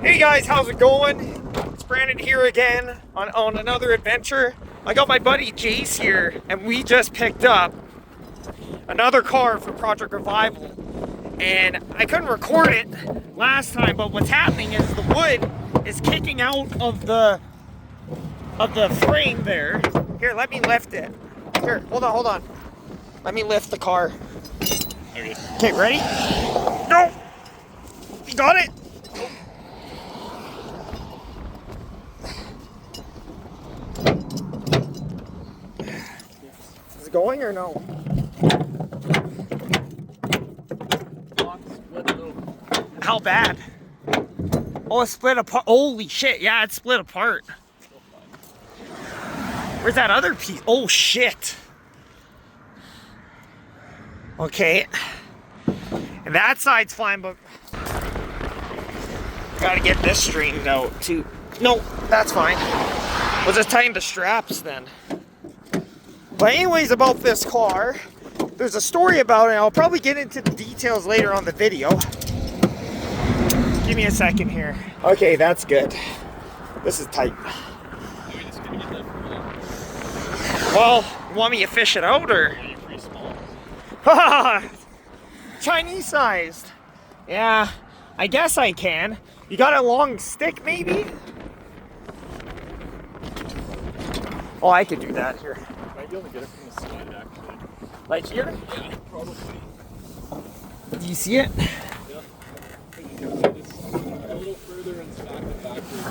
Hey guys, how's it going? It's Brandon here again on another adventure. I got my buddy Jace here, and we just picked up another car for Project Revival. And I couldn't record it last time, but what's happening is the wood is kicking out of the frame there. Here, let me lift it. Here, hold on. Let me lift the car. Okay, ready? No! You got it? Is it going or no? How bad? Oh, it split apart. Holy shit, yeah, it split apart. Where's that other piece? Oh shit. Okay. And that side's fine, but gotta get this straightened out too. No, that's fine. We'll just tighten the straps then. But anyways, about this car, there's a story about it. I'll probably get into the details later on the video. Give me a second here. Okay, that's good. This is tight. Well, you want me to fish it out or? Chinese sized. Yeah, I guess I can. You got a long stick maybe? Oh, I could do that here. Might be able to get it from the side actually. Like here? Yeah, probably. Do you see it? Yeah. You can just a little further and smack it backwards.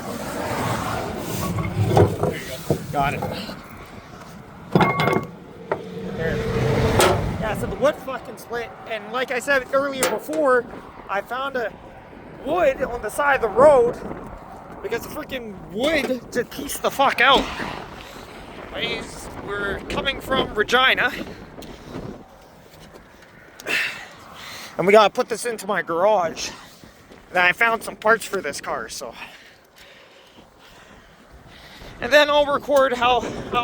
There you go. Got it. There. Yeah, so the wood fucking split, and like I said earlier before, I found a wood on the side of the road because the freaking wood just pieced the fuck out. We're coming from Regina, and we gotta put this into my garage. And I found some parts for this car, so. And then I'll record how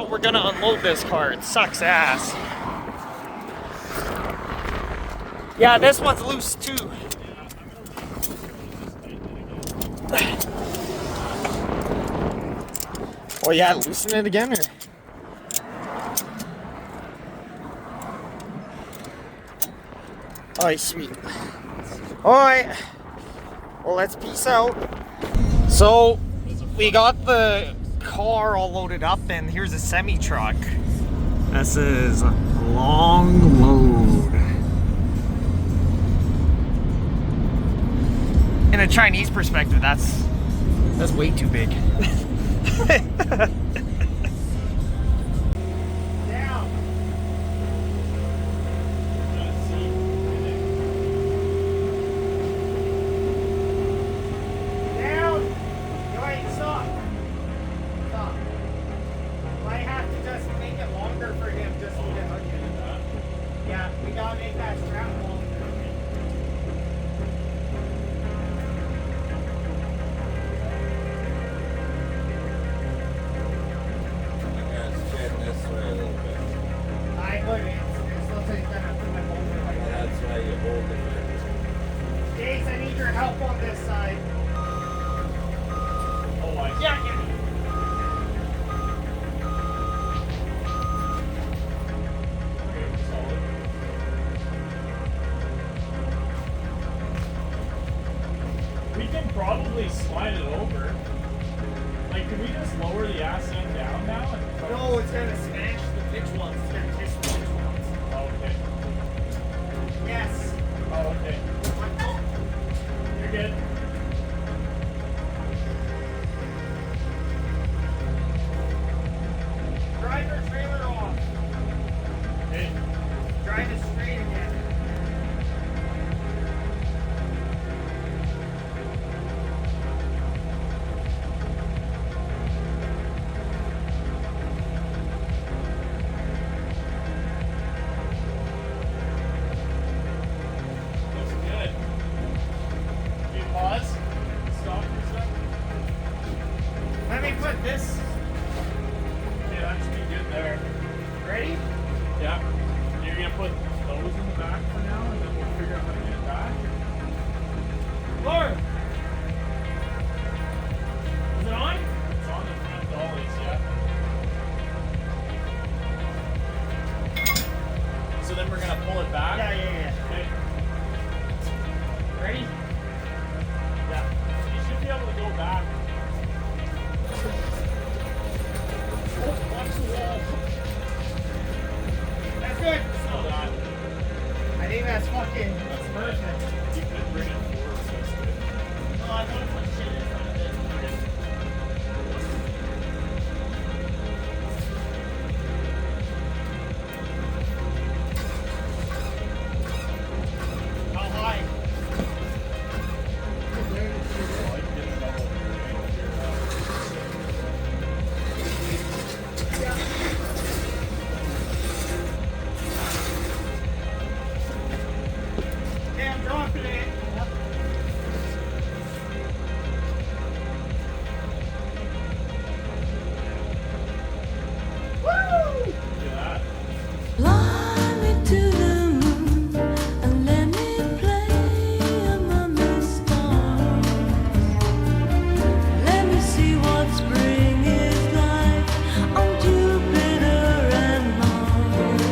we're gonna unload this car. It sucks ass. Yeah, this one's loose too. Oh yeah, loosen it again or? Alright, sweet. Alright. Well, let's peace out. So, we got the car all loaded up, and here's a semi-truck. This is a long load. In a Chinese perspective, that's way too big. Probably slide it over. Like, can we just lower the SN down now? No, it's gonna smash the pitch ones. It's gonna kiss the pitch ones. Oh, okay. Yes. Oh, okay. You're good. Drive your trailer off. Okay. Drive it straight again. Put this. Okay, that should be good there. Ready? Yeah. You're gonna put those in the back for now, and then we'll figure out how to get it back. Lord. fucking